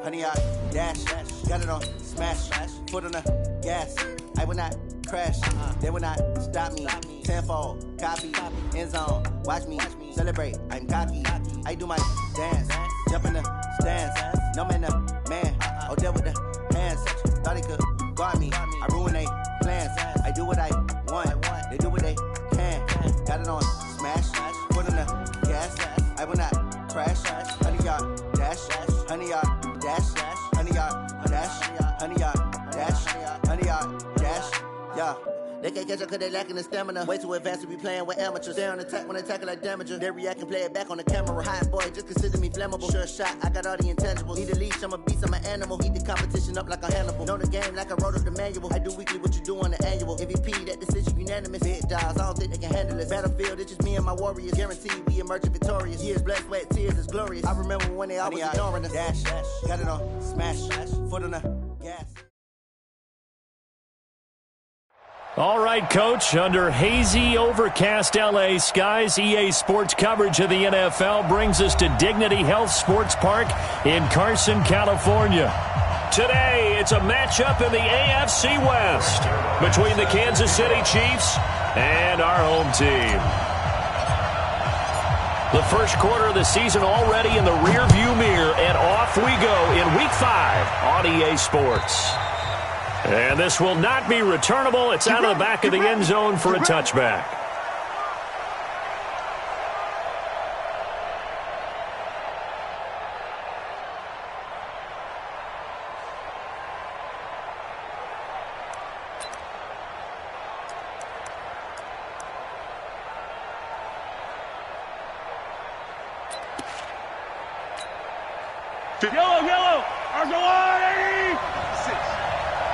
100 yard dash. Got it on smash. Foot on the gas. I will not crash. They will not stop me. Tenfold, copy, end zone. Watch me celebrate. I'm cocky. I do my dance. Jump in the stands. No man, the man. Oh, deal with the hands. Thought he could guard me. I ruin they plans. I do what I want. They do what they can. Got it on smash. Foot on the gas. I will not crash. 100 yard dash. 100 yard dash. 100 yard dash. 100 yard dash. 100 yard dash. Yeah. They can't catch up cause they lacking the stamina. Way too advanced to be playing with amateurs. Stay on attack when attacking like damager. They react and play it back on the camera. Hot boy, just consider me flammable. Sure shot, I got all the intangibles. Need a leash, I'm a beast, I'm an animal. Heat the competition up like a Hannibal. Know the game like I wrote up the manual. I do weekly what you do on the annual. MVP, that decision unanimous. Big dogs, I don't think they can handle this. Battlefield, it's just me and my warriors. Guaranteed we emerge victorious. Years, blood, sweat, tears is glorious. I remember when they always ignoring us. Dash, got it on smash. Foot on the gas. All right, Coach, under hazy, overcast L.A. skies, EA Sports coverage of the NFL brings us to Dignity Health Sports Park in Carson, California. Today, it's a matchup in the AFC West between the Kansas City Chiefs and our home team. The first quarter of the season already in the rearview mirror, and off we go in Week 5 on EA Sports. And this will not be returnable. It's out of the back of the end zone for a touchback. Yellow. Arsenal 86.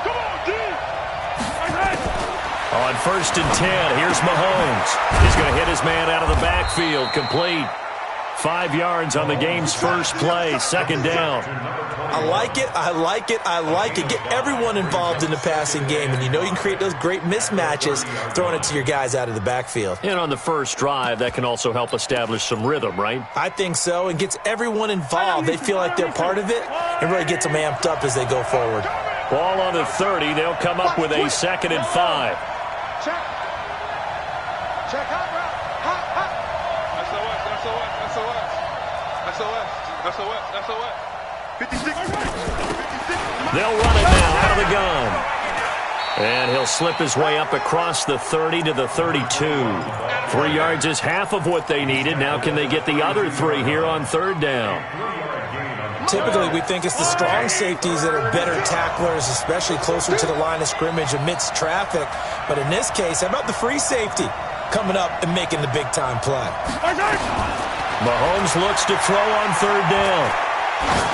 Come on, D. On 1st and 10, here's Mahomes. He's going to hit his man out of the backfield. Complete. 5 yards on the game's first play. Second down. I like it. Get everyone involved in the passing game. And you know you can create those great mismatches throwing it to your guys out of the backfield. And on the first drive, that can also help establish some rhythm, right? I think so. And gets everyone involved. They feel like they're part of it. And really gets them amped up as they go forward. Ball on the 30. They'll come up with a 2nd and 5. Check hot route. Hot. SOS. 56. They'll run it now out of the gun. And he'll slip his way up across the 30 to the 32. 3 yards is half of what they needed. Now can they get the other 3 here on 3rd down? Typically, we think it's the strong safeties that are better tacklers, especially closer to the line of scrimmage amidst traffic. But in this case, how about the free safety coming up and making the big-time play? Mahomes looks to throw on 3rd down.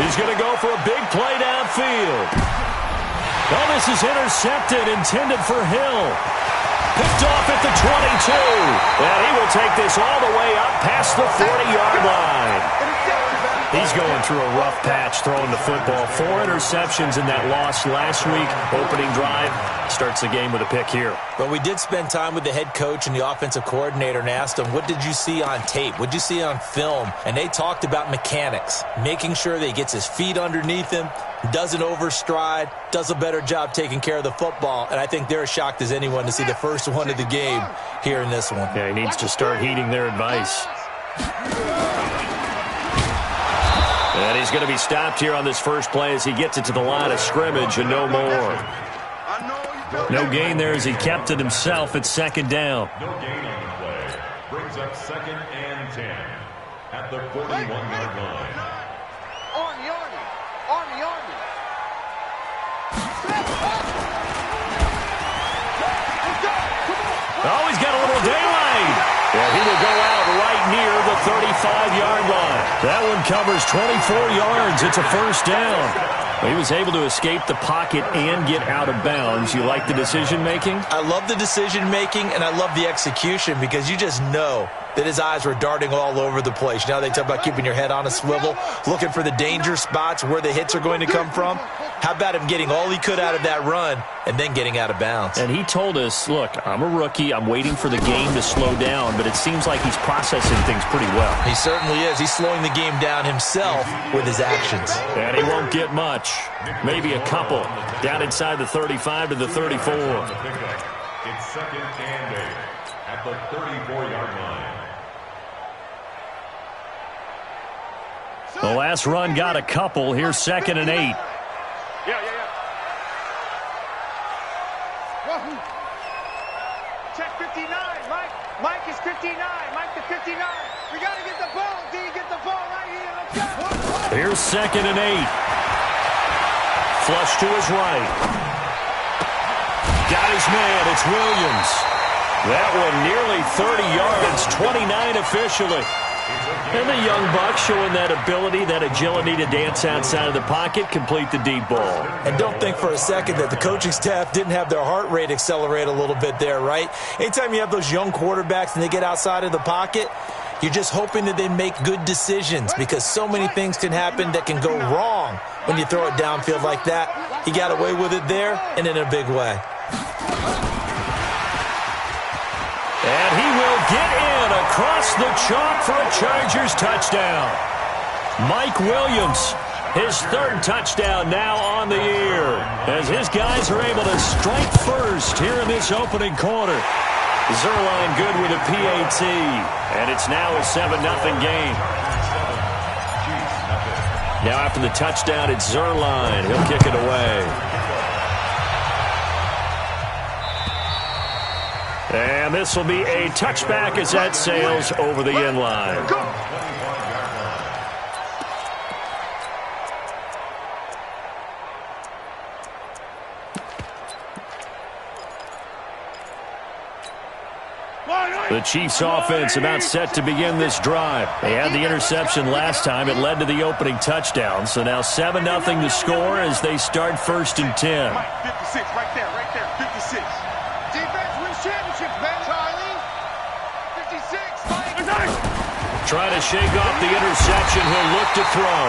He's going to go for a big play downfield. Oh, this is intercepted, intended for Hill. Picked off at the 22. And he will take this all the way up past the 40-yard line. He's going through a rough patch throwing the football. 4 interceptions in that loss last week. Opening drive starts the game with a pick here. But we did spend time with the head coach and the offensive coordinator and asked them, what did you see on tape? What did you see on film? And they talked about mechanics, making sure that he gets his feet underneath him, doesn't overstride, does a better job taking care of the football. And I think they're as shocked as anyone to see the first one of the game here in this one. Yeah, he needs to start heeding their advice. And he's going to be stopped here on this first play as he gets it to the line of scrimmage and no more. No gain there as he kept it himself at 2nd down. No gain on the play. Brings up 2nd and 10 at the 41-yard line. Army. Oh, he's got a little daylight. Yeah, he will go out right near the 35-yard line. That one covers 24 yards. It's a 1st down. He was able to escape the pocket and get out of bounds. You like the decision-making? I love the decision-making, and I love the execution because you just know that his eyes were darting all over the place. You know, they talk about keeping your head on a swivel, looking for the danger spots where the hits are going to come from. How about him getting all he could out of that run and then getting out of bounds? And he told us, look, I'm a rookie. I'm waiting for the game to slow down, but it seems like he's processing things pretty well. He certainly is. He's slowing the game down himself with his actions. And he won't get much. Maybe a couple. Down inside the 35 to the 34. It's second and 8 at the 34-yard line. The last run got a couple. Here's second and 8. Yeah. Check 59, Mike. Mike is 59. Mike to 59. We got to get the ball. D, get the ball right here. Let's go. Here's second and 8. Flush to his right. Got his man. It's Williams. That one nearly 30 yards, 29 officially. And the young buck showing that ability, that agility to dance outside of the pocket, complete the deep ball. And don't think for a second that the coaching staff didn't have their heart rate accelerate a little bit there, right? Anytime you have those young quarterbacks and they get outside of the pocket, you're just hoping that they make good decisions because so many things can happen that can go wrong when you throw it downfield like that. He got away with it there and in a big way. And he will get in across the chalk for a Chargers touchdown. Mike Williams, his third touchdown now on the year, as his guys are able to strike first here in this opening quarter. Zerline good with a PAT, and it's now a 7-0 game. Now after the touchdown, it's Zerline. He'll kick it away. And this will be a touchback as that sails over the end line. The Chiefs offense about set to begin this drive. They had the interception last time. It led to the opening touchdown. So now 7-0 to score as they start first and 10. 56, right there, 56. Defense wins championships, man. Charlie. 56, Mike. Trying to shake off the interception. He'll look to throw.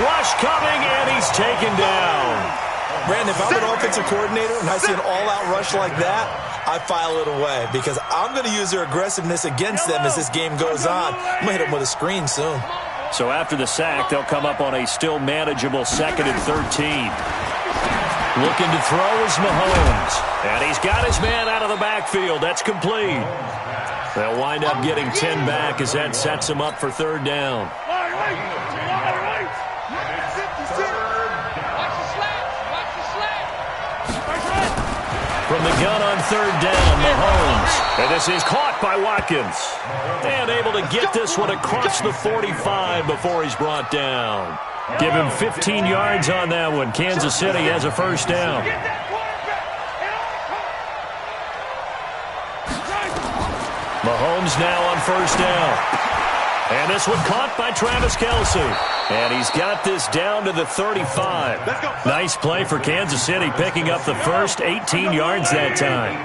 Rush coming, and he's taken down. Brandon, if I'm an offensive coordinator and I see an all-out rush like that, I file it away because I'm going to use their aggressiveness against them as this game goes on. I'm going to hit them with a screen soon. So after the sack, they'll come up on a still manageable 2nd and 13. Looking to throw is Mahomes. And he's got his man out of the backfield. That's complete. They'll wind up getting 10 back as that sets them up for third down. From the gun on third down, Mahomes. And this is caught by Watkins. And able to get this one across the 45 before he's brought down. Give him 15 yards on that one. Kansas City has a first down. Mahomes now on first down. And this one caught by Travis Kelce. And he's got this down to the 35. Nice play for Kansas City, picking up the first 18 yards that time.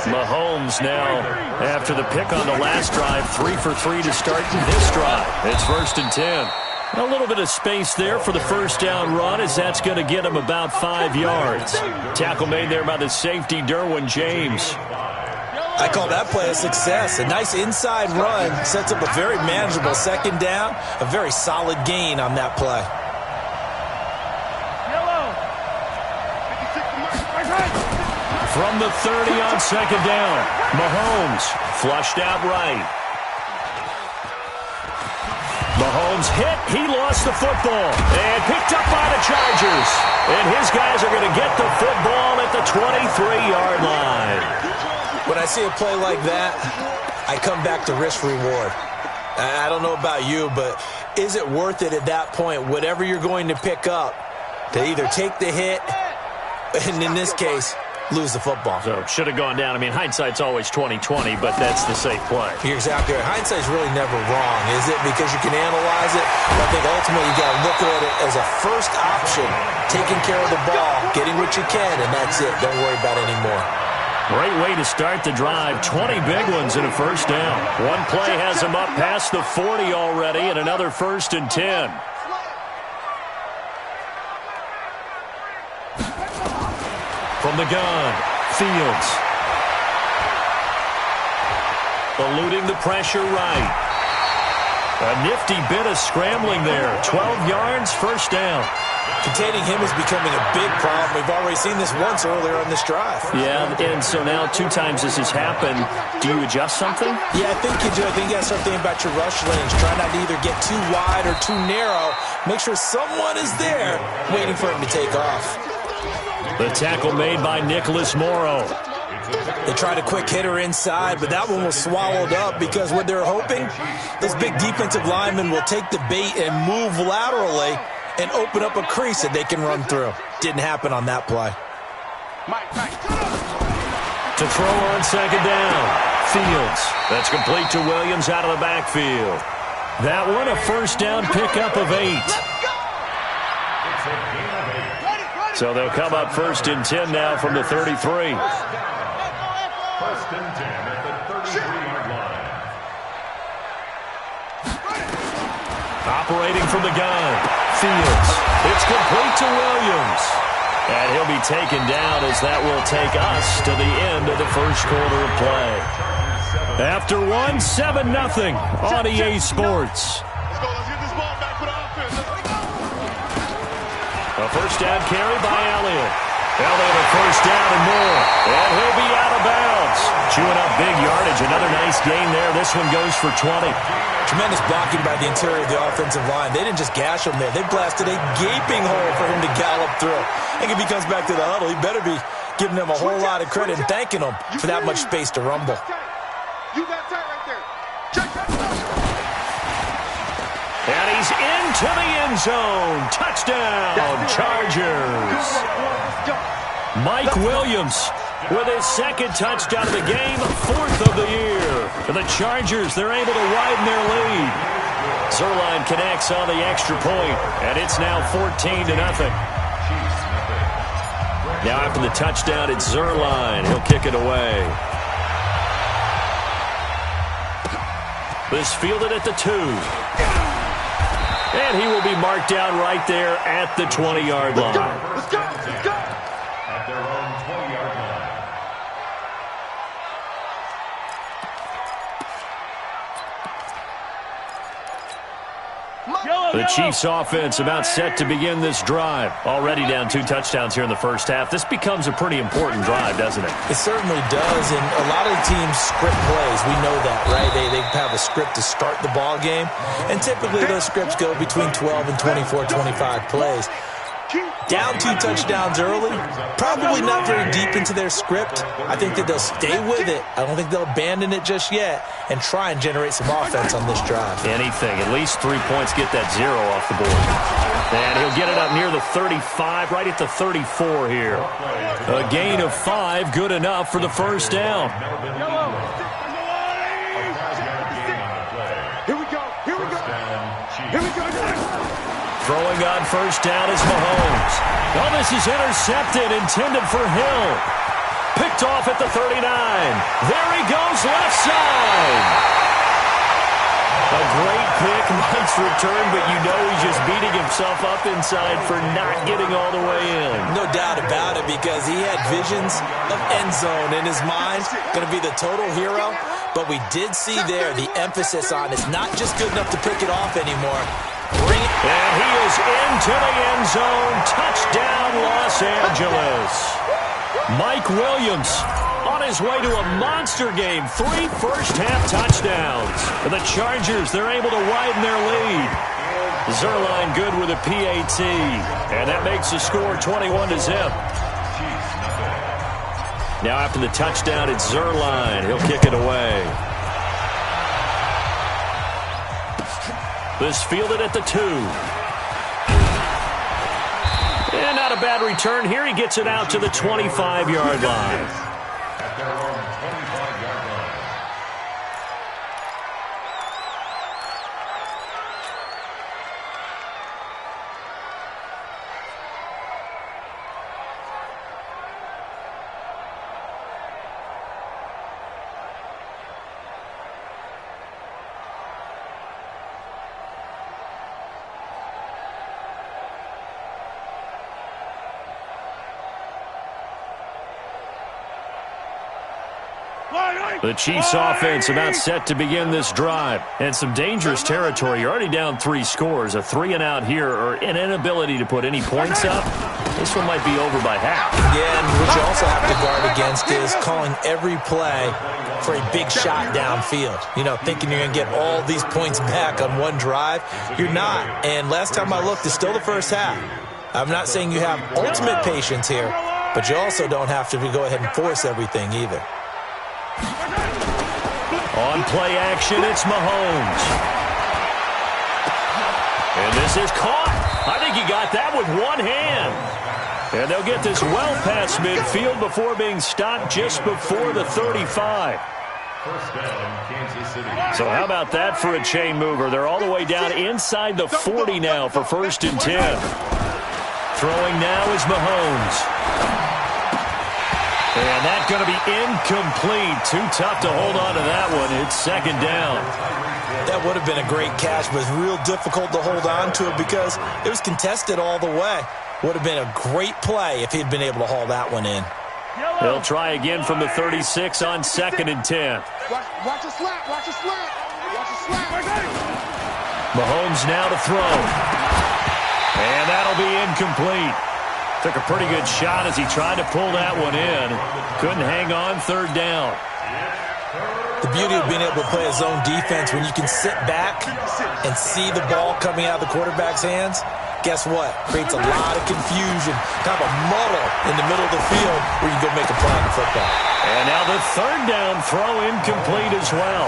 Mahomes now, after the pick on the last drive, 3 for 3 to start this drive. It's first and 10. A little bit of space there for the first down run, as that's going to get him about 5 yards. Tackle made there by the safety, Derwin James. I call that play a success. A nice inside run sets up a very manageable second down. A very solid gain on that play. From the 30 on second down, Mahomes flushed out right. Mahomes hit. He lost the football and picked up by the Chargers. And his guys are going to get the football at the 23-yard line. When I see a play like that, I come back to risk-reward. I don't know about you, but is it worth it at that point, whatever you're going to pick up, to either take the hit, and in this case, lose the football? So should have gone down. I mean, hindsight's always 20/20, but that's the safe play. You're exactly right. Hindsight's really never wrong, is it? Because you can analyze it. But I think ultimately you got to look at it as a first option, taking care of the ball, getting what you can, and that's it. Don't worry about it anymore. Great way to start the drive. 20 big ones and a first down. One play has him up past the 40 already, and another first and 10. From the gun, Fields. Eluding the pressure right. A nifty bit of scrambling there. 12 yards, first down. Containing him is becoming a big problem. We've already seen this once earlier on this drive. Yeah, and so now 2 times this has happened. Do you adjust something? Yeah, I think you do. I think you got to start thinking about your rush lanes. Try not to either get too wide or too narrow. Make sure someone is there waiting for him to take off. The tackle made by Nicholas Morrow. They tried a quick hitter inside, but that one was swallowed up because what they're hoping, those big defensive linemen will take the bait and move laterally and open up a crease that they can run through. Didn't happen on that play. To throw on second down, Fields. That's complete to Williams out of the backfield. That one a first down pickup of 8. So they'll come up first and 10 now from the 33. First and 10 at the 33-yard line. Operating from the gun, Fields. It's complete to Williams. And he'll be taken down as that will take us to the end of the first quarter of play. After 7-0 on EA Sports. A first down carry by Elliott. Elliott a first down and more. And he'll be out of bounds. Chewing up big yardage. Another nice gain there. This one goes for 20. Tremendous blocking by the interior of the offensive line. They didn't just gash him there. They blasted a gaping hole for him to gallop through. I think if he comes back to the huddle, he better be giving them a whole lot of credit and thanking them for that much space to rumble. You got tight right there. And he's into the end zone. Touchdown, Chargers. Mike Williams with his second touchdown of the game, 4th of the year. For the Chargers, they're able to widen their lead. Zerline connects on the extra point, and it's now 14-0. Now after the touchdown, it's Zerline. He'll kick it away. This fielded at the 2. And he will be marked down right there at the 20-yard line. Let's go. At their own 20-yard line. The Chiefs offense about set to begin this drive. Already down 2 touchdowns here in the first half. This becomes a pretty important drive, doesn't it? It certainly does, and a lot of the teams script plays. We know that, right? They have a script to start the ball game, and typically those scripts go between 12 and 24, 25 plays. Down 2 touchdowns early, probably not very deep into their script. I think that they'll stay with it. I don't think they'll abandon it just yet and try and generate some offense on this drive. Anything. At least 3 points, get that 0 off the board. And he'll get it up near the 35, right at the 34 here. A gain of 5, good enough for the first down. Here we go. Throwing on first down is Mahomes. Oh, this is intercepted, intended for Hill. Picked off at the 39. There he goes, left side. A great pick, nice return, but you know he's just beating himself up inside for not getting all the way in. No doubt about it, because he had visions of end zone in his mind. Going to be the total hero. But we did see there the emphasis on it's not just good enough to pick it off anymore. And he is into the end zone. Touchdown, Los Angeles. Mike Williams on his way to a monster game. 3 first-half touchdowns. For the Chargers, they're able to widen their lead. Zerline good with a PAT. And that makes the score 21-0. Now after the touchdown, it's Zerline. He'll kick it away. This fielded at the 2. And not a bad return here. He gets it out to the 25-yard line. At their own 25-yard line. The Chiefs offense about set to begin this drive. And some dangerous territory. You're already down 3 scores. A 3-and-out here or an inability to put any points up. This one might be over by half. Yeah, and what you also have to guard against is calling every play for a big shot downfield. You know, thinking you're going to get all these points back on one drive. You're not. And last time I looked, it's still the first half. I'm not saying you have ultimate patience here, but you also don't have to go ahead and force everything either. On play action, it's Mahomes. And this is caught. I think he got that with one hand. And they'll get this well past midfield before being stopped just before the 35. First down, Kansas City. So how about that for a chain mover? They're all the way down inside the 40 now for 1st and 10. Throwing now is Mahomes. And that's going to be incomplete. Too tough to hold on to that one. It's 2nd down. That would have been a great catch, but it was real difficult to hold on to it because it was contested all the way. Would have been a great play if he'd been able to haul that one in. They'll try again from the 36 on 2nd and 10. Watch a slap. Watch a slap. Watch a slap. Mahomes now to throw. And that'll be incomplete. Took a pretty good shot as he tried to pull that one in. Couldn't hang on. 3rd down. The beauty of being able to play a zone defense when you can sit back and see the ball coming out of the quarterback's hands, guess what? Creates a lot of confusion, kind of a muddle in the middle of the field where you go make a play on the football. And now the 3rd down throw incomplete as well.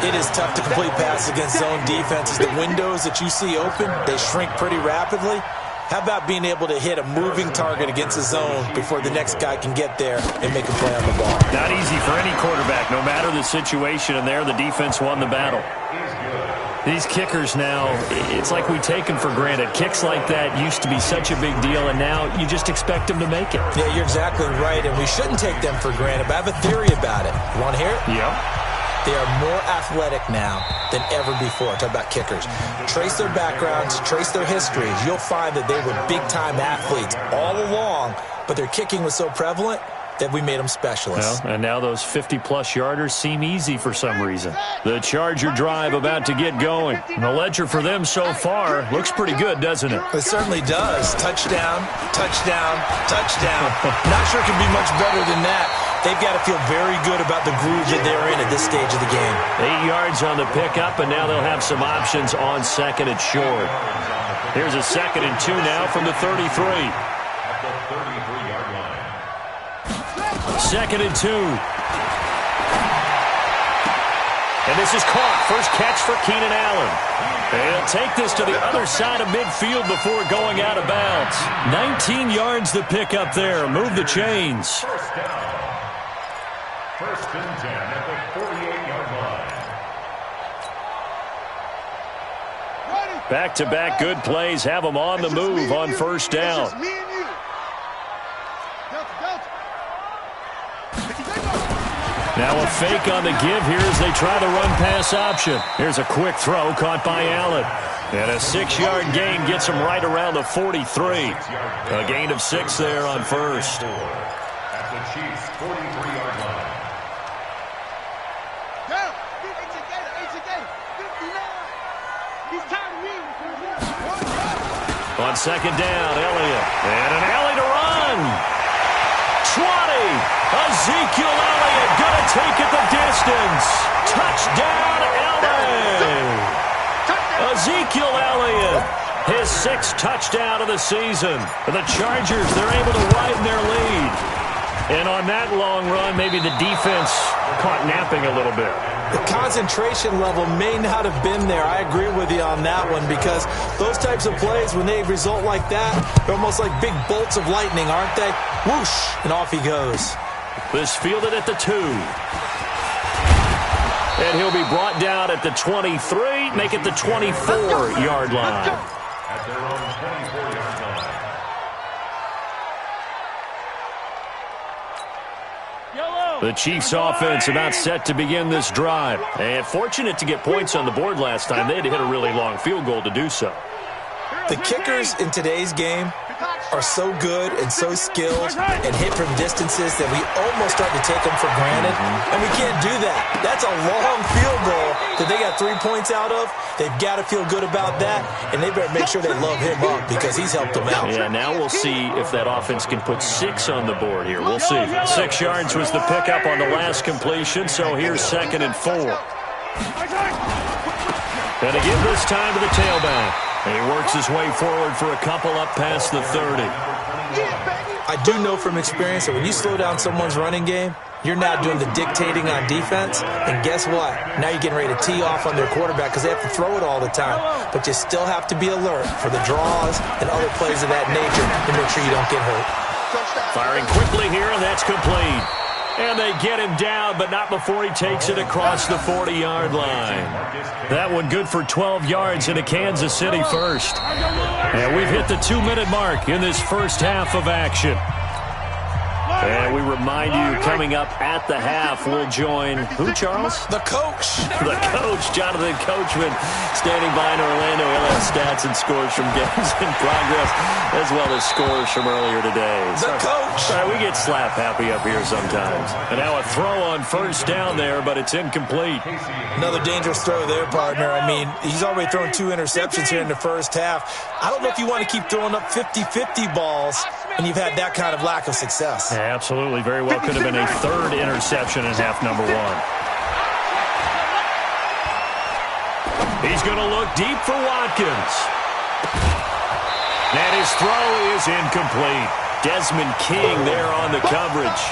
It is tough to complete passes against zone defenses. The windows that you see open, they shrink pretty rapidly. How about being able to hit a moving target against a zone before the next guy can get there and make a play on the ball? Not easy for any quarterback, no matter the situation, and there the defense won the battle. These kickers now, it's like we take them for granted. Kicks like that used to be such a big deal, and now you just expect them to make it. Yeah, you're exactly right, and we shouldn't take them for granted, but I have a theory about it. You want to hear it? Yeah. They are more athletic now than ever before. Talk about kickers. Trace their backgrounds, trace their histories. You'll find that they were big-time athletes all along, but their kicking was so prevalent that we made them specialists. Well, and now those 50-plus yarders seem easy for some reason. The Charger drive about to get going. And the ledger for them so far looks pretty good, doesn't it? It certainly does. Touchdown, touchdown, touchdown. Not sure it can be much better than that. They've got to feel very good about the groove that they're in at this stage of the game. 8 yards on the pickup, and now they'll have some options on 2nd and short. Here's a 2nd and 2 now from the 33. At the 33-yard line. 2nd and 2. And this is caught. First catch for Keenan Allen. They'll take this to the other side of midfield before going out of bounds. 19 yards to pick up there. Move the chains. First down. 1st and 10 at the 48-yard line. Back-to-back good plays have them on the move on 1st down. Now a fake on the give here as they try to run pass option. Here's a quick throw caught by Allen. And a 6-yard gain gets him right around the 43. A gain of 6 there on 1st. At the Chiefs' 43-yard line. On 2nd down, Elliott. And an alley to run. 20. Ezekiel Elliott going to take it the distance. Touchdown, LA. Ezekiel Elliott, his 6th touchdown of the season. For the Chargers, they're able to widen their lead. And on that long run, maybe the defense caught napping a little bit. The concentration level may not have been there. I agree with you on that one because those types of plays, when they result like that, they're almost like big bolts of lightning, aren't they? Whoosh, and off he goes. This fielded at the 2. And he'll be brought down at the 23, make it the 24-yard line. At their own 24-yard line. The Chiefs offense about set to begin this drive. And fortunate to get points on the board last time. They had to hit a really long field goal to do so. The kickers in today's game are so good and so skilled and hit from distances that we almost start to take them for granted, and we can't do that. That's a long field goal that they got 3 points out of. They've got to feel good about that, and they better make sure they love him up because he's helped them out. Yeah, now we'll see if that offense can put 6 on the board here. We'll see. 6 yards was the pickup on the last completion, so here's 2nd and 4. And to give this time to the tailback. And he works his way forward for a couple up past the 30. I do know from experience that when you slow down someone's running game, you're now doing the dictating on defense. And guess what? Now you're getting ready to tee off on their quarterback because they have to throw it all the time. But you still have to be alert for the draws and other plays of that nature to make sure you don't get hurt. Firing quickly here, and that's complete. And they get him down, but not before he takes it across the 40-yard line. That one good for 12 yards into Kansas City first. And we've hit the 2-minute mark in this first half of action. And we remind you, coming up at the half, we'll join who, Charles? The coach. The coach, Jonathan Coachman, standing by in Orlando. He'll have stats and scores from games in progress, as well as scores from earlier today. The coach. Sorry, we get slap happy up here sometimes. And now a throw on first down there, but it's incomplete. Another dangerous throw there, partner. I mean, he's already thrown 2 interceptions here in the first half. I don't know if you want to keep throwing up 50-50 balls when you've had that kind of lack of success. Yeah, absolutely. Very well could have been a 3rd interception in half number 1. He's going to look deep for Watkins. And his throw is incomplete. Desmond King there on the coverage.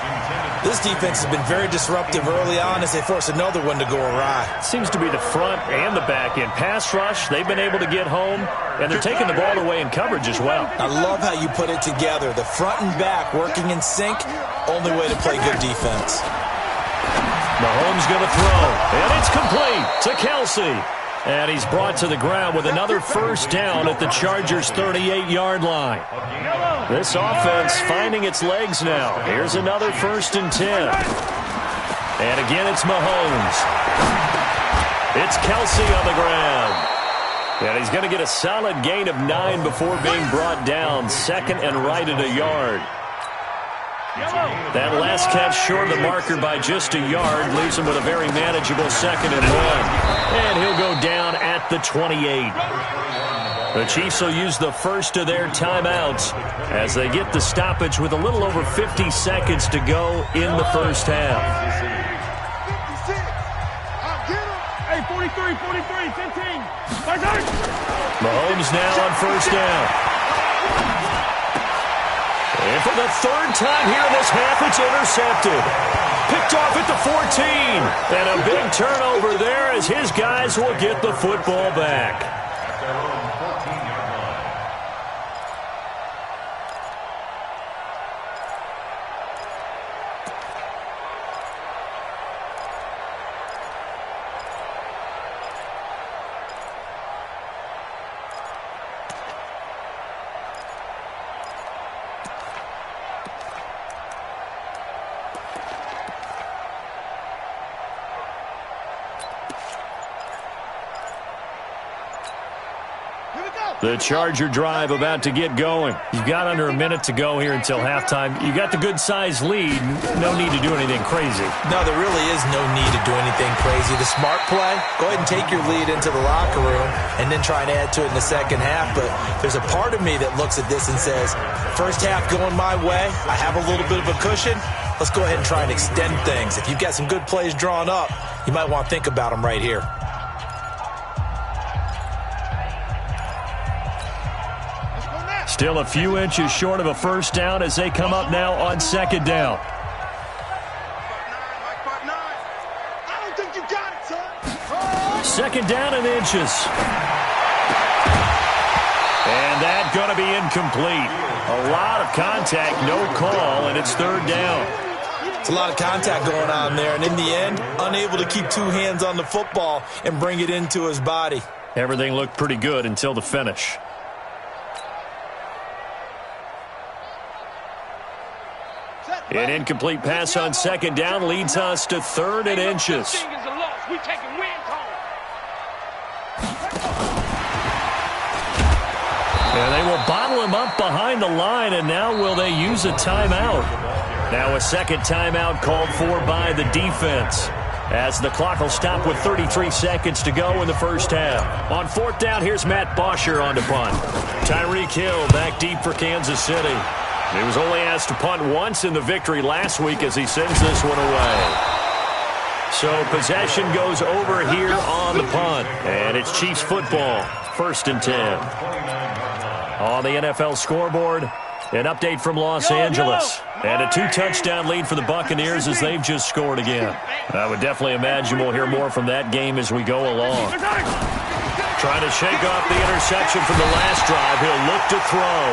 This defense has been very disruptive early on as they force another one to go awry. Seems to be the front and the back end. Pass rush, they've been able to get home, and they're taking the ball away in coverage as well. I love how you put it together. The front and back working in sync, only way to play good defense. Mahomes going to throw, and it's complete to Kelsey. And he's brought to the ground with another first down at the Chargers' 38-yard line. This offense finding its legs now. Here's another 1st and 10. And again, it's Mahomes. It's Kelsey on the ground. And he's going to get a solid gain of 9 before being brought down. 2nd and right at a yard. That last catch short of the marker by just a yard leaves him with a very manageable 2nd and 1. And he'll go down at the 28. The Chiefs will use the first of their timeouts as they get the stoppage with a little over 50 seconds to go in the first half. Hey, 43, 15. Mahomes now on first down. And for the 3rd time here in this half, it's intercepted. Picked off at the 14. And a big turnover there as his guys will get the football back. The Charger drive about to get going. You've got under a minute to go here until halftime. You got the good-sized lead. No need to do anything crazy. No, there really is no need to do anything crazy. The smart play, go ahead and take your lead into the locker room and then try and add to it in the second half. But there's a part of me that looks at this and says, first half going my way, I have a little bit of a cushion. Let's go ahead and try and extend things. If you've got some good plays drawn up, you might want to think about them right here. Still a few inches short of a first down as they come up now on 2nd down. I don't think you got it, son. 2nd down and inches. And that's going to be incomplete. A lot of contact, no call, and it's 3rd down. It's a lot of contact going on there, and in the end, unable to keep 2 hands on the football and bring it into his body. Everything looked pretty good until the finish. An incomplete pass on 2nd down leads us to 3rd and inches. And they will bottle him up behind the line, and now will they use a timeout? Now a second timeout called for by the defense, as the clock will stop with 33 seconds to go in the first half. On fourth down, here's Matt Bosher on to punt. Tyreek Hill back deep for Kansas City. He was only asked to punt once in the victory last week as he sends this one away. So possession goes over here on the punt, and it's Chiefs football, 1st and 10. On the NFL scoreboard, an update from Los Angeles. And a 2-touchdown lead for the Buccaneers as they've just scored again. I would definitely imagine we'll hear more from that game as we go along. Trying to shake off the interception from the last drive. He'll look to throw.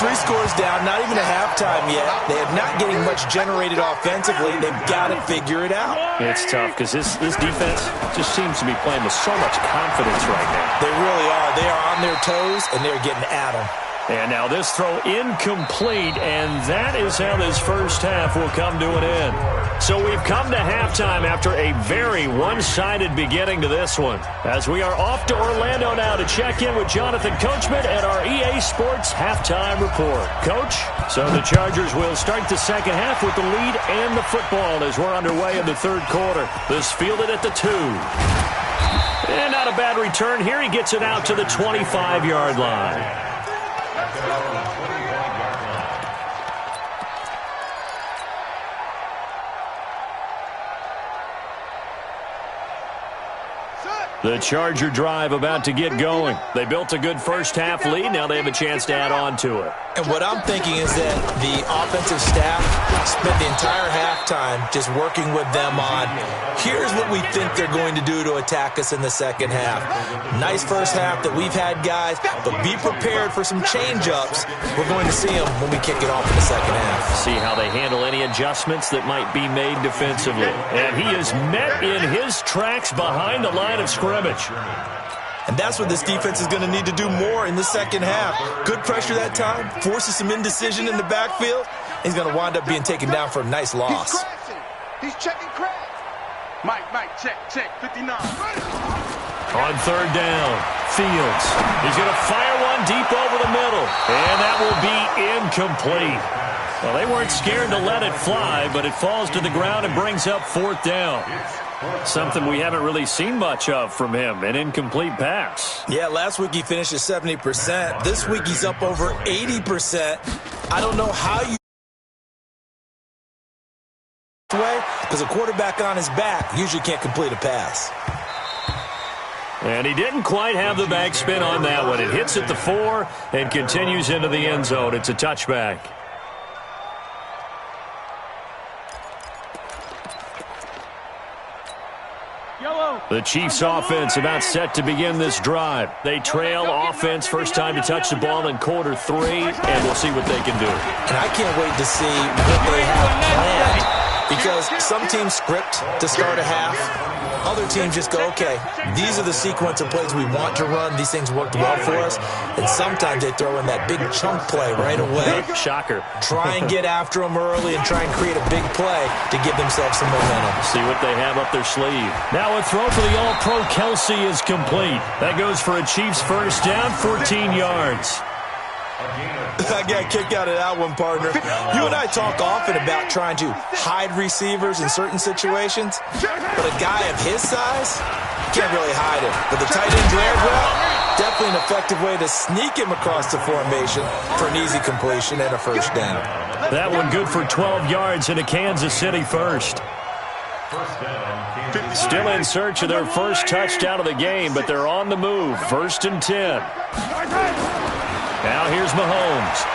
3 scores down, not even a halftime yet. They are not getting much generated offensively. They've got to figure it out. It's tough because this defense just seems to be playing with so much confidence right now. They really are. They are on their toes, and they're getting at them. And now this throw incomplete, and that is how this first half will come to an end. So we've come to halftime after a very one-sided beginning to this one, as we are off to Orlando now to check in with Jonathan Coachman at our EA Sports Halftime Report. Coach, so the Chargers will start the second half with the lead and the football as we're underway in the third quarter. This fielded at the 2. And not a bad return here. He gets it out to the 25-yard line. The Charger drive about to get going. They built a good first half lead. Now they have a chance to add on to it. And what I'm thinking is that the offensive staff spent the entire halftime just working with them on, here's what we think they're going to do to attack us in the second half. Nice first half that we've had, guys, but be prepared for some change-ups. We're going to see them when we kick it off in the second half. See how they handle any adjustments that might be made defensively. And he is met in his tracks behind the line of scrimmage. And that's what this defense is going to need to do more in the second half. Good pressure that time, forces some indecision in the backfield. He's going to wind up being taken down for a nice loss. He's checking cracks. Mike, check, 59. On third down, Fields. He's going to fire one deep over the middle. And that will be incomplete. Well, they weren't scared to let it fly, but it falls to the ground and brings up fourth down. Something we haven't really seen much of from him, an incomplete pass. Yeah, last week he finished at 70%. This week he's up over 80%. I don't know how you way, because a quarterback on his back usually can't complete a pass. And he didn't quite have the backspin on that one. It hits at the 4 and continues into the end zone. It's a touchback. The Chiefs offense about set to begin this drive. They trail offense, first time to touch the ball in quarter 3, and we'll see what they can do. And I can't wait to see what they have planned, because some teams script to start a half. Other teams just go, okay, these are the sequence of plays we want to run. These things worked well for us. And sometimes they throw in that big chunk play right away. Shocker. Try and get after them early and try and create a big play to give themselves some momentum. See what they have up their sleeve. Now a throw for the All-Pro Kelsey is complete. That goes for a Chiefs first down, 14 yards. I got a kick out of that one, partner. You and I talk often about trying to hide receivers in certain situations, but a guy of his size can't really hide him. But the tight end drag route, definitely an effective way to sneak him across the formation for an easy completion and a first down. That one good for 12 yards in a Kansas City first. Still in search of their first touchdown of the game, but they're on the move. 1st and 10. Now here's Mahomes.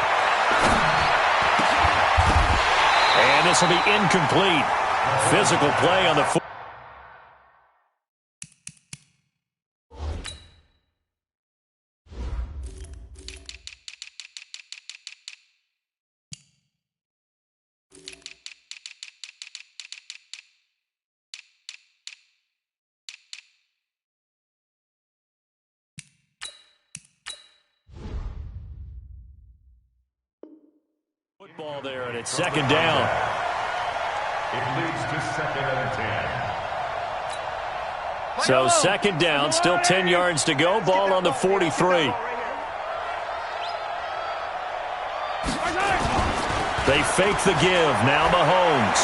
And this will be incomplete. Physical play on the foot. Ball there, and it's second down. It leads to 2nd and 10. So second down, still 10 yards to go. Ball on the 43. They fake the give. Now Mahomes.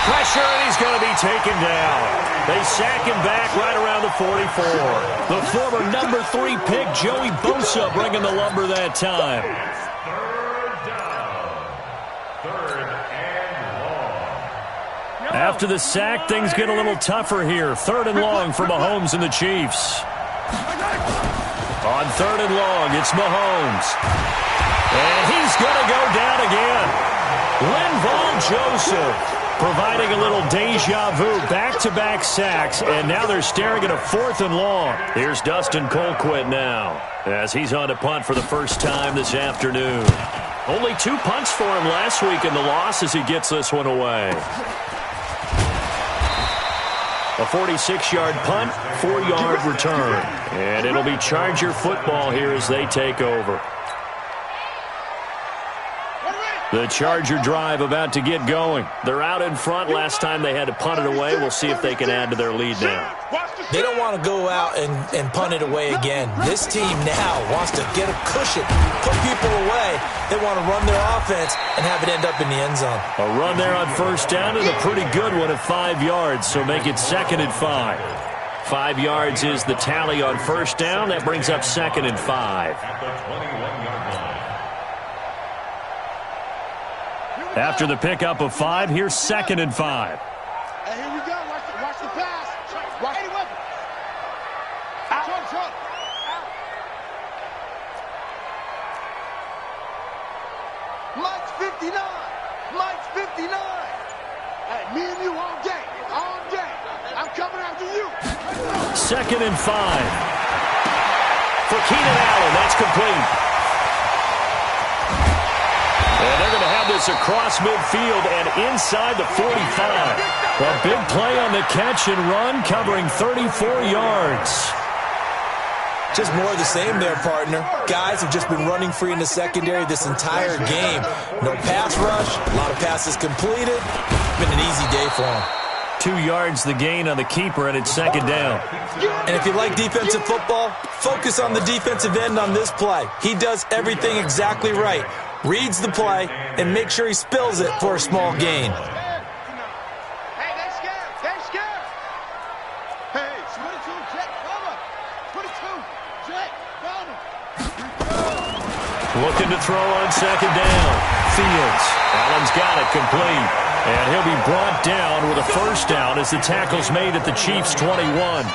Pressure, and he's going to be taken down. They sack him back right around the 44. The former number 3 pick, Joey Bosa, bringing the lumber that time. After the sack, things get a little tougher here. 3rd and long for Mahomes and the Chiefs. On 3rd and long, it's Mahomes. And he's going to go down again. Linval Joseph providing a little deja vu. Back-to-back sacks, and now they're staring at a 4th and long. Here's Dustin Colquitt now, as he's on to punt for the first time this afternoon. Only 2 punts for him last week in the loss as he gets this one away. A 46-yard punt, 4-yard return. And it'll be Charger football here as they take over. The Charger drive about to get going. They're out in front. Last time they had to punt it away. We'll see if they can add to their lead now. They don't want to go out and punt it away again. This team now wants to get a cushion, put people away. They want to run their offense and have it end up in the end zone. A run there on 1st down and a pretty good one at 5 yards, so make it 2nd and 5. 5 yards is the tally on 1st down. That brings up 2nd and 5. After the pickup of 5, here's 2nd and 5. And here we go. Watch the pass. Watch it with out. Out. Mike's 59. Mike's 59. Hey, me and you all day. All day. I'm coming after you. 2nd and 5. For Keenan Allen, that's complete. And they're going to have this across midfield and inside the 45. A big play on the catch and run, covering 34 yards. Just more of the same there, partner. Guys have just been running free in the secondary this entire game. No pass rush, a lot of passes completed. Been an easy day for them. 2 yards the gain on the keeper, and it's 2nd down. And if you like defensive football, focus on the defensive end on this play. He does everything exactly right. Reads the play and make sure he spills it for a small gain. Hey, they're scared. They're scared. Hey, 22, jet, cover. 22, jet, cover. Looking to throw on 2nd down. Fields. Allen's got it complete. And he'll be brought down with a 1st down as the tackle's made at the Chiefs' 21.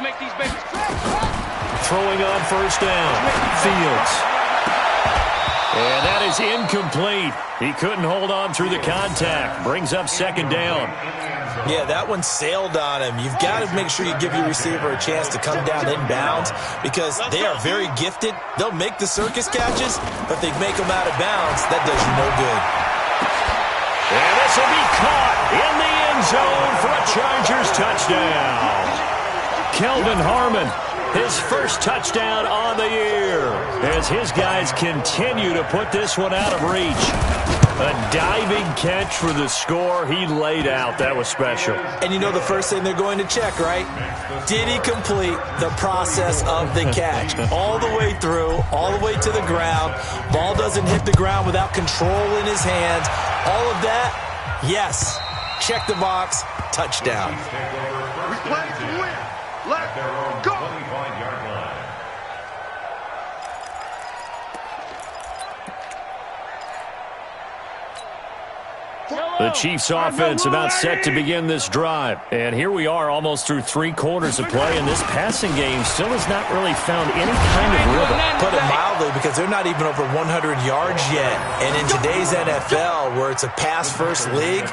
Make these babies throwing on 1st down. Fields. And that is incomplete. He couldn't hold on through the contact. Brings up 2nd down. Yeah, that one sailed on him. You've got to make sure you give your receiver a chance to come down inbounds because they are very gifted. They'll make the circus catches, but if they make them out of bounds, that does you no good. And this will be caught in the end zone for a Chargers touchdown. Kelvin Harmon, his first touchdown on the year, as his guys continue to put this one out of reach. A diving catch for the score. He laid out. That was special. And you know the first thing they're going to check, right? Did he complete the process of the catch? All the way through, all the way to the ground. Ball doesn't hit the ground without control in his hands. All of that, yes. Check the box, touchdown. We play to win. Let's go. 25-yard line. The Chiefs offense about set to begin this drive. And here we are almost through 3 quarters of play, and this passing game still has not really found any kind of rhythm. Put it mildly, because they're not even over 100 yards yet. And in today's NFL, where it's a pass-first league,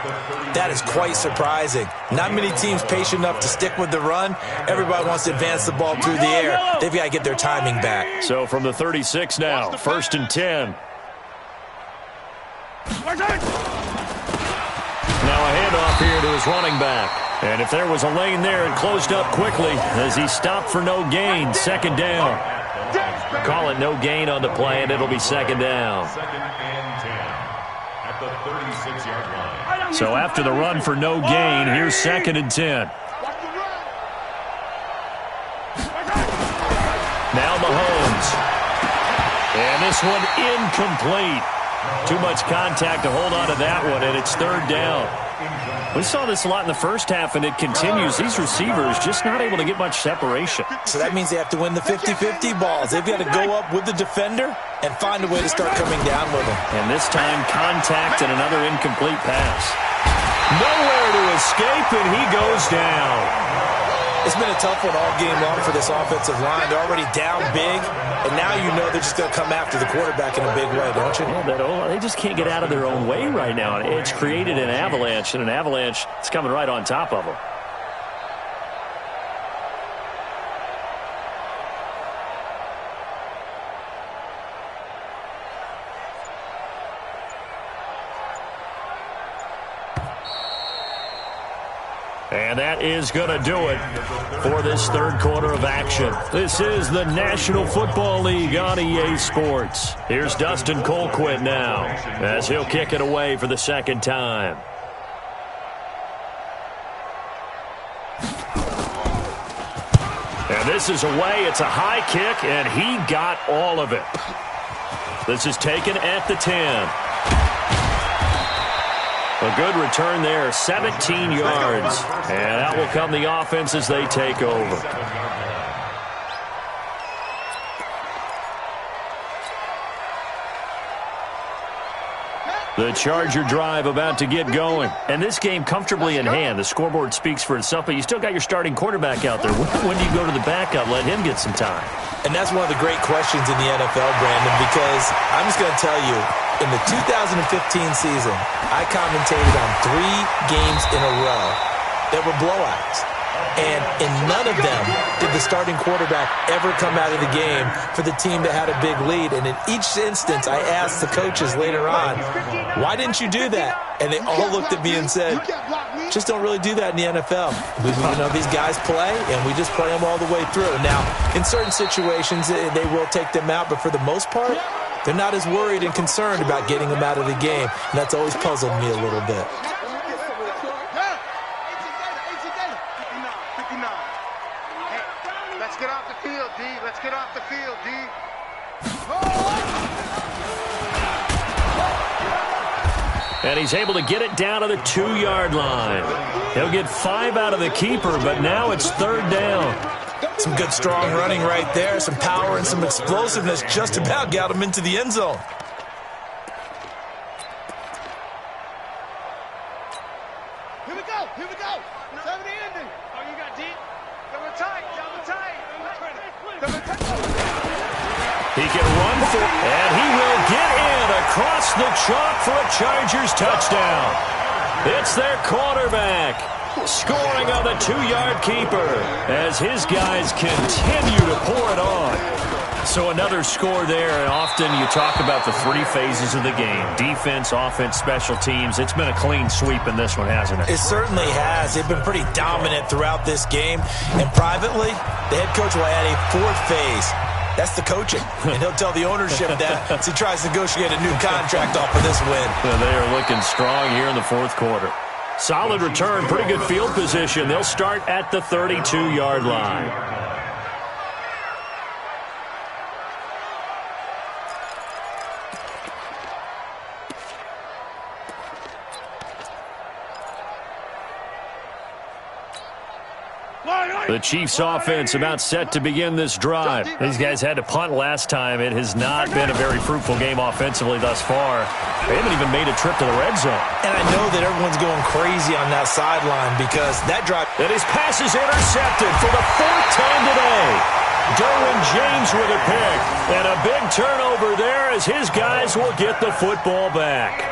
that is quite surprising. Not many teams patient enough to stick with the run. Everybody wants to advance the ball through the air. They've got to get their timing back. So from the 36 now, 1st and 10. Now a handoff here to his running back. And if there was a lane there, it closed up quickly as he stopped for no gain. 2nd down. Call it no gain on the play, and it'll be 2nd down. 2nd and 10 at the 36-yard line. So after the run for no gain, here's 2nd and 10. Mahomes. And this one incomplete. Too much contact to hold on to that one, and it's third down. We saw this a lot in the first half, and it continues. These receivers just not able to get much separation. So that means they have to win the 50-50 balls. They've got to go up with the defender and find a way to start coming down with them. And this time, contact and another incomplete pass. Nowhere to escape, and he goes down. It's been a tough one all game long for this offensive line. They're already down big, and now you know they're just going to come after the quarterback in a big way, don't you? Yeah, they just can't get out of their own way right now. It's created an avalanche, and an avalanche is coming right on top of them. And that is going to do it for this third quarter of action. This is the National Football League on EA Sports. Here's Dustin Colquitt now as he'll kick it away for the second time. And this is away. It's a high kick, and he got all of it. This is taken at the 10. A good return there, 17 yards. And out will come the offense as they take over. The Charger drive about to get going. And this game comfortably in hand. The scoreboard speaks for itself, but you still got your starting quarterback out there. When do you go to the backup? Let him get some time. And that's one of the great questions in the NFL, Brandon, because I'm just going to tell you, in the 2015 season, I commentated on 3 games in a row that were blowouts. And in none of them did the starting quarterback ever come out of the game for the team that had a big lead. And in each instance, I asked the coaches later on, why didn't you do that? And they all looked at me and said, just don't really do that in the NFL. You know, these guys play, and we just play them all the way through. Now, in certain situations, they will take them out, but for the most part, they're not as worried and concerned about getting them out of the game. And that's always puzzled me a little bit. Let's get off the field, D. Let's get off the field, D. And he's able to get it down to the 2-yard line. He'll get 5 out of the keeper, but now it's third down. Some good, strong running right there. Some power and some explosiveness just about got him into the end zone. Here we go. Here we go. 70 ending. Oh, you got deep. Double tight. Double tight. Double tight. He can run for it, and he will get in across the chalk for a Chargers touchdown. It's their quarterback scoring on the 2-yard keeper as his guys continue to pour it on. So another score there, and often you talk about the 3 phases of the game. Defense, offense, special teams. It's been a clean sweep in this one, hasn't it? It certainly has. They've been pretty dominant throughout this game. And privately, the head coach will add a 4th phase. That's the coaching. And he'll tell the ownership that as he tries to negotiate a new contract off of this win. Well, they are looking strong here in the fourth quarter. Solid return, pretty good field position. They'll start at the 32-yard line. The Chiefs offense about set to begin this drive. These guys had to punt last time. It has not been a very fruitful game offensively thus far. They haven't even made a trip to the red zone. And I know that everyone's going crazy on that sideline because that drive... And his pass is intercepted for the 4th time today. Derwin James with a pick. And a big turnover there as his guys will get the football back.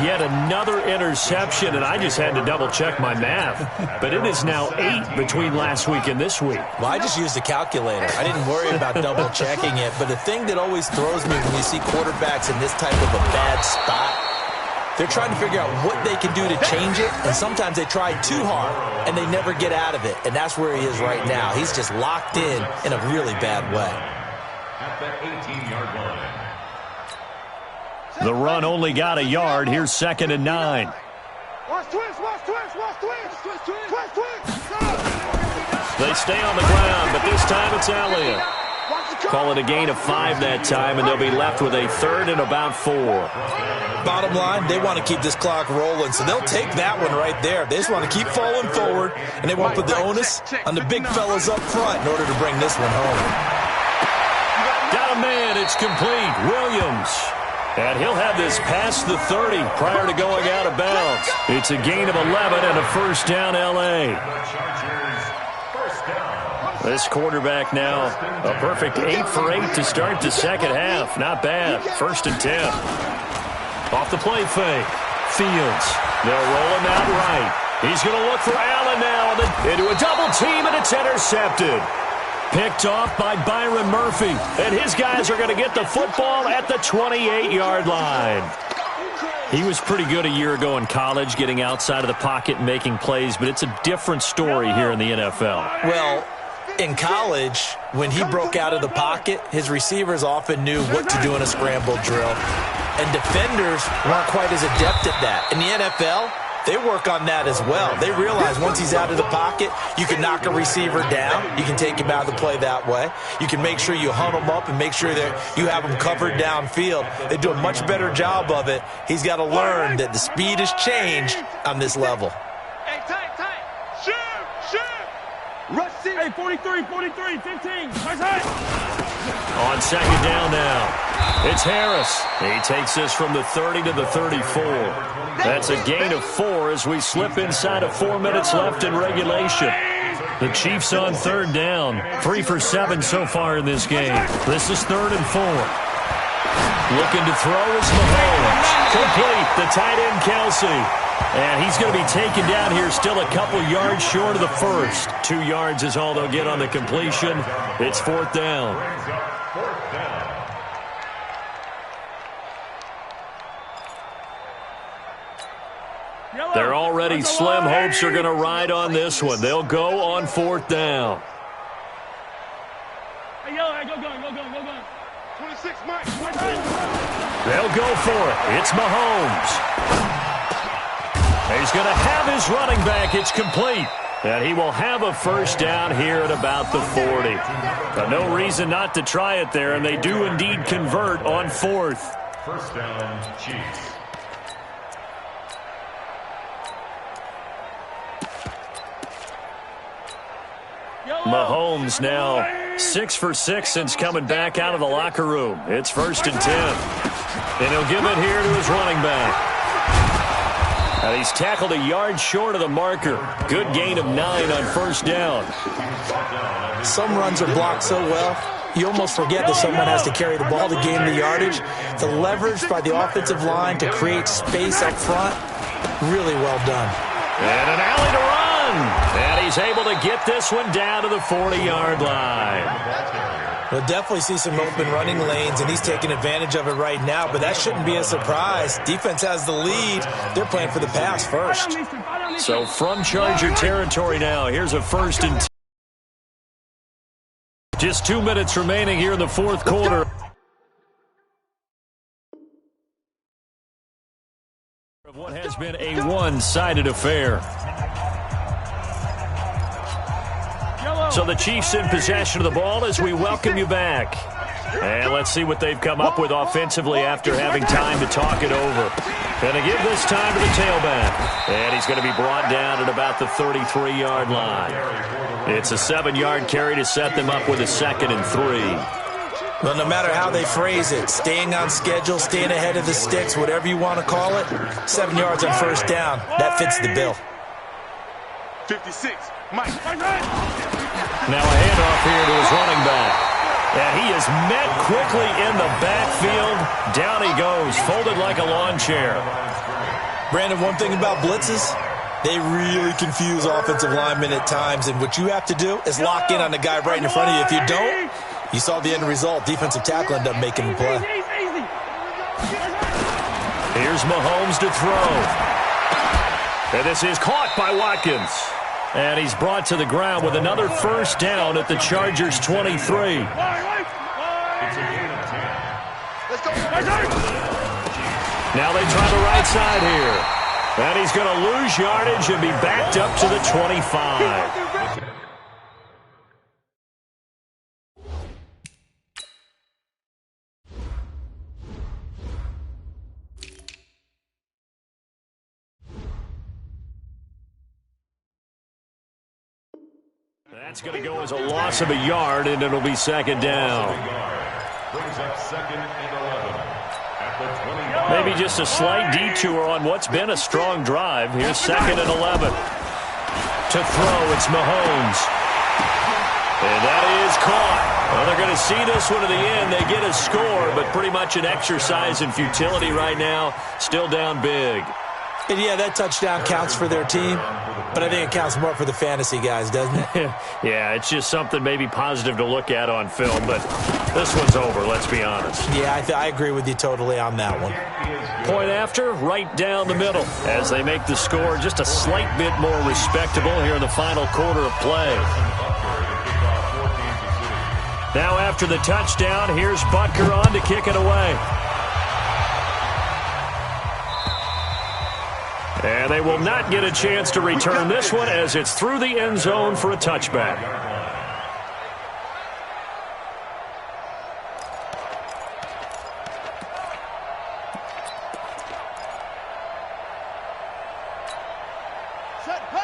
Yet another interception, and I just had to double-check my math. But it is now 8 between last week and this week. Well, I just used a calculator. I didn't worry about double-checking it. But the thing that always throws me when you see quarterbacks in this type of a bad spot, they're trying to figure out what they can do to change it, and sometimes they try too hard, and they never get out of it. And that's where he is right now. He's just locked in a really bad way. At the 18-yard line. The run only got a yard. Here's 2nd and 9. Watch twist, watch twist, watch twist. Twist, twist. They stay on the ground, but this time it's Elliott. Watch the Call it a gain of 5 that time, and they'll be left with a third and about 4. Bottom line, they want to keep this clock rolling, so they'll take that one right there. They just want to keep falling forward, and they want to put the onus on the big fellas up front in order to bring this one home. Got a man, it's complete. Williams. And he'll have this past the 30 prior to going out of bounds. It's a gain of 11 and a first down, L.A. This quarterback now, a perfect 8 for 8 to start the second half. Not bad. First and 10. Off the play fake. Fields. They'll roll him out right. He's going to look for Allen now into a double team, and it's intercepted. Picked off by Byron Murphy. And his guys are going to get the football at the 28-yard line. He was pretty good a year ago in college, getting outside of the pocket and making plays, but it's a different story here in the NFL. Well, in college, when he broke out of the pocket, his receivers often knew what to do in a scramble drill. And defenders weren't quite as adept at that. In the NFL, they work on that as well. They realize once he's out of the pocket, you can knock a receiver down. You can take him out of the play that way. You can make sure you hunt him up and make sure that you have him covered downfield. They do a much better job of it. He's got to learn that the speed has changed on this level. Hey, tight. Shoot. Rush it. Hey, 43, 15. On second down now, it's Harris. He takes this from the 30 to the 34. That's a gain of 4 as we slip inside of 4 minutes left in regulation. The Chiefs on third down, 3 for 7 so far in this game. This is 3rd and 4. Looking to throw is Mahomes. Complete, the tight end Kelsey. And he's going to be taken down here still a couple yards short of the first. 2 yards is all they'll get on the completion. It's 4th down. They're already slim hopes are going to ride on this one. They'll go on 4th down. Go. 26, Mike. They'll go for it. It's Mahomes. He's going to have his running back. It's complete. And he will have a first down here at about the 40. But no reason not to try it there, and they do indeed convert on 4th. First down, Chiefs. Mahomes now 6 for 6 since coming back out of the locker room. It's 1st and 10. And he'll give it here to his running back. And he's tackled a yard short of the marker. Good gain of 9 on first down. Some runs are blocked so well, you almost forget that someone has to carry the ball to gain the yardage. The leverage by the offensive line to create space up front, really well done. And an alley to run. And he's able to get this one down to the 40-yard line. We'll definitely see some open running lanes, and he's taking advantage of it right now, but that shouldn't be a surprise. Defense has the lead. They're playing for the pass first. So from Charger territory now, here's a 1st and 10. Just 2 minutes remaining here in the 4th quarter. Of what has been a one-sided affair. So the Chiefs in possession of the ball as we welcome you back. And let's see what they've come up with offensively after having time to talk it over. Going to give this time to the tailback. And he's going to be brought down at about the 33-yard line. It's a 7-yard carry to set them up with a 2nd and 3. Well, no matter how they phrase it, staying on schedule, staying ahead of the sticks, whatever you want to call it, 7 yards on first down, that fits the bill. 56, Mike. Now a handoff here to his running back. And he is met quickly in the backfield. Down he goes, folded like a lawn chair. Brandon, one thing about blitzes, they really confuse offensive linemen at times. And what you have to do is lock in on the guy right in front of you. If you don't, you saw the end result. Defensive tackle ended up making the play. Here's Mahomes to throw. And this is caught by Watkins. And he's brought to the ground with another first down at the Chargers' 23. It's a gain of 10. Let's go. Now they try the right side here. And he's going to lose yardage and be backed up to the 25. That's going to go as a loss of a yard, and it'll be second down. Brings up second and 11 at the 20. Maybe just a slight detour on what's been a strong drive. Here's second and 11. To throw, it's Mahomes. And that is caught. Well, they're going to see this one to the end. They get a score, but pretty much an exercise in futility right now. Still down big. And yeah, that touchdown counts for their team, but I think it counts more for the fantasy guys, doesn't it? Yeah, it's just something maybe positive to look at on film, but this one's over, let's be honest. Yeah, I agree with you totally on that one. Point after, right down the middle, as they make the score just a slight bit more respectable here in the final quarter of play. Now after the touchdown, here's Butker on to kick it away. And they will not get a chance to return this one as it's through the end zone for a touchback.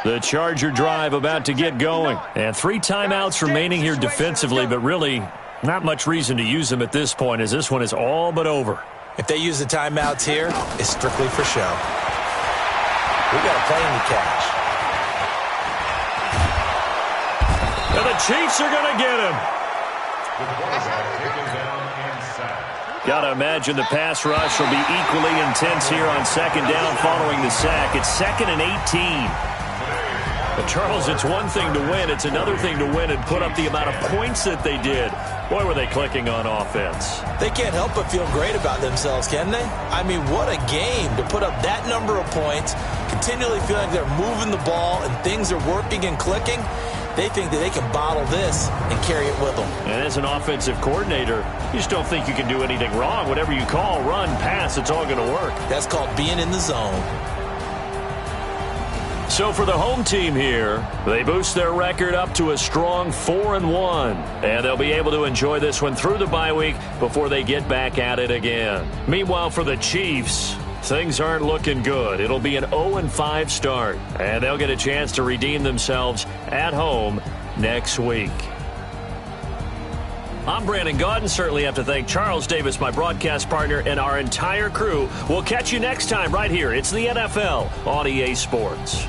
The Charger drive about to get going. And 3 timeouts remaining here defensively, but really not much reason to use them at this point as this one is all but over. If they use the timeouts here, it's strictly for show. We got a plane to catch. And the Chiefs are going to get him. Got to imagine the pass rush will be equally intense here on second down following the sack. It's second and 18. But Charles, it's one thing to win. It's another thing to win and put up the amount of points that they did. Boy, were they clicking on offense. They can't help but feel great about themselves, can they? I mean, what a game to put up that number of points, continually feeling like they're moving the ball and things are working and clicking. They think that they can bottle this and carry it with them. And as an offensive coordinator, you just don't think you can do anything wrong. Whatever you call, run, pass, it's all going to work. That's called being in the zone. So for the home team here, they boost their record up to a strong 4-1. And they'll be able to enjoy this one through the bye week before they get back at it again. Meanwhile, for the Chiefs, things aren't looking good. It'll be an 0-5 start. And they'll get a chance to redeem themselves at home next week. I'm Brandon Gaudin. Certainly have to thank Charles Davis, my broadcast partner, and our entire crew. We'll catch you next time right here. It's the NFL on EA Sports.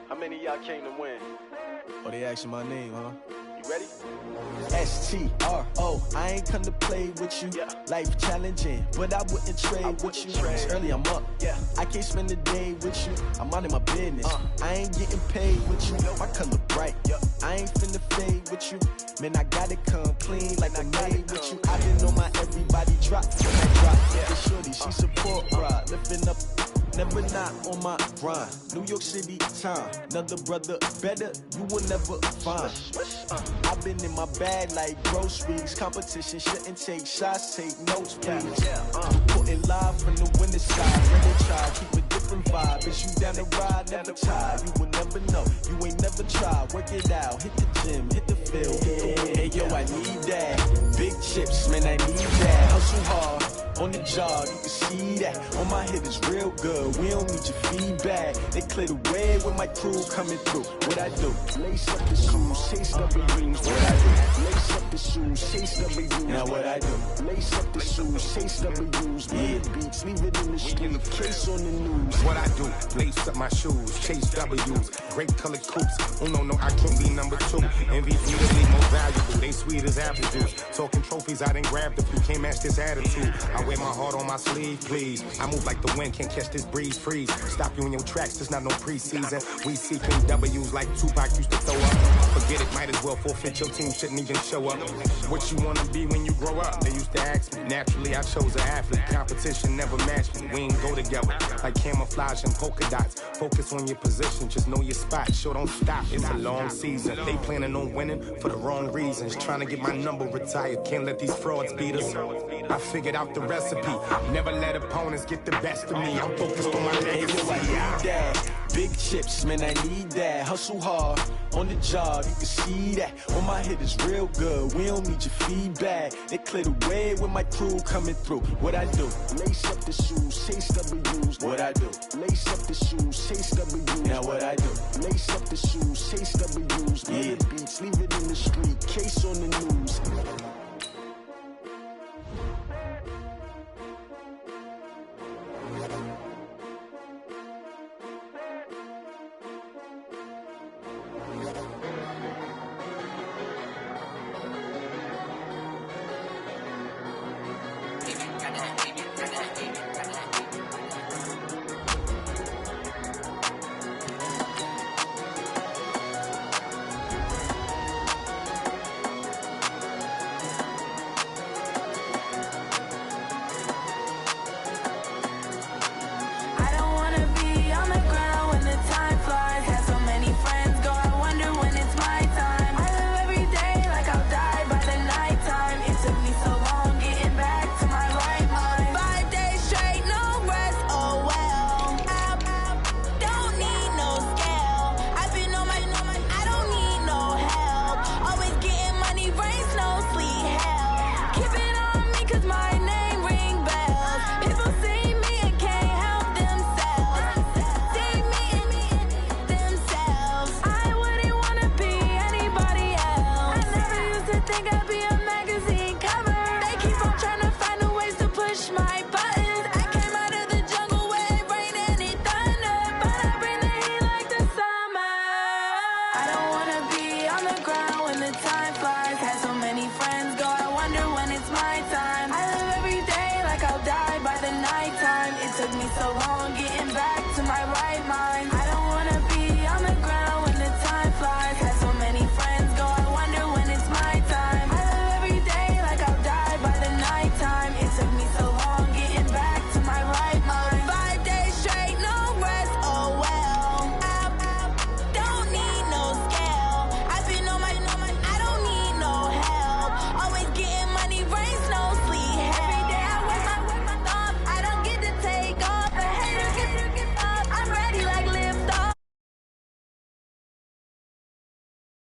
How many of y'all came to win? Oh, they asking my name, huh? You ready? S-T-R-O, I ain't come to play with you. Yeah. Life challenging, but I wouldn't trade with you. It's early, I'm up. Yeah. I can't spend the day with you. I'm minding my business. I ain't getting paid with you. My color bright. Yeah. I ain't finna fade with you. Man, I gotta come clean like I made with you. I didn't know my everybody drop. When I drop, the shorty, she support ride. Lifting up. Never not on my grind. New York City time. Another brother better, you will never find. I've been in my bag like groceries. Competition shouldn't take shots, take notes, please. Putting live from the winning side. Never try, keep a different vibe. Is you down the ride, never tired. You will never know, you ain't never tried. Work it out, hit the gym, hit the field, hit the win. Hey yo, I need that. Big chips, man, I need that. Hustle hard. On the job, you can see that. On my hit is real good. We don't need your feedback. They clear the way with my crew coming through. What I do? Lace up the shoes, chase up the rings. What I do? Lace up the shoes, chase up the rings. Now what I do? Lace up the shoes, chase up the rings. Mid beats, leave it in the street. Case on the news. What I do? Lace up my shoes, chase W's. Great colored coops. Oh no, I can't be number 2. MVP to me more valuable. They sweet as apple juice. Talking trophies, I didn't grab the few. Can't match this attitude. I wear my heart on my sleeve, please. I move like the wind, can't catch this breeze, freeze. Stop you in your tracks, there's not no preseason. We seeking W's like Tupac used to throw up. Forget it, might as well forfeit. Your team shouldn't even show up. What you wanna be when you grow up? They used to ask me. Naturally, I chose an athlete. Competition never matched me. We ain't go together like camouflage and polka dots. Focus on your position, just know your spot. Sure, don't stop. It's a long season. They planning on winning for the wrong reasons. Trying to get my number retired. Can't let these frauds beat us. I figured out the recipe. Never let opponents get the best of me. I'm focused on my legacy. Big chips, man, I need that. Hustle hard on the job, you can see that. On my head is real good, we don't need your feedback. They clear the way with my crew coming through. What I do? Lace up the shoes, chase W's. What I do? Lace up the shoes, chase W's. Now what I do? Lace up the shoes, chase W's. Yeah. The beats, leave it in the street, case on the news. Think I'd be a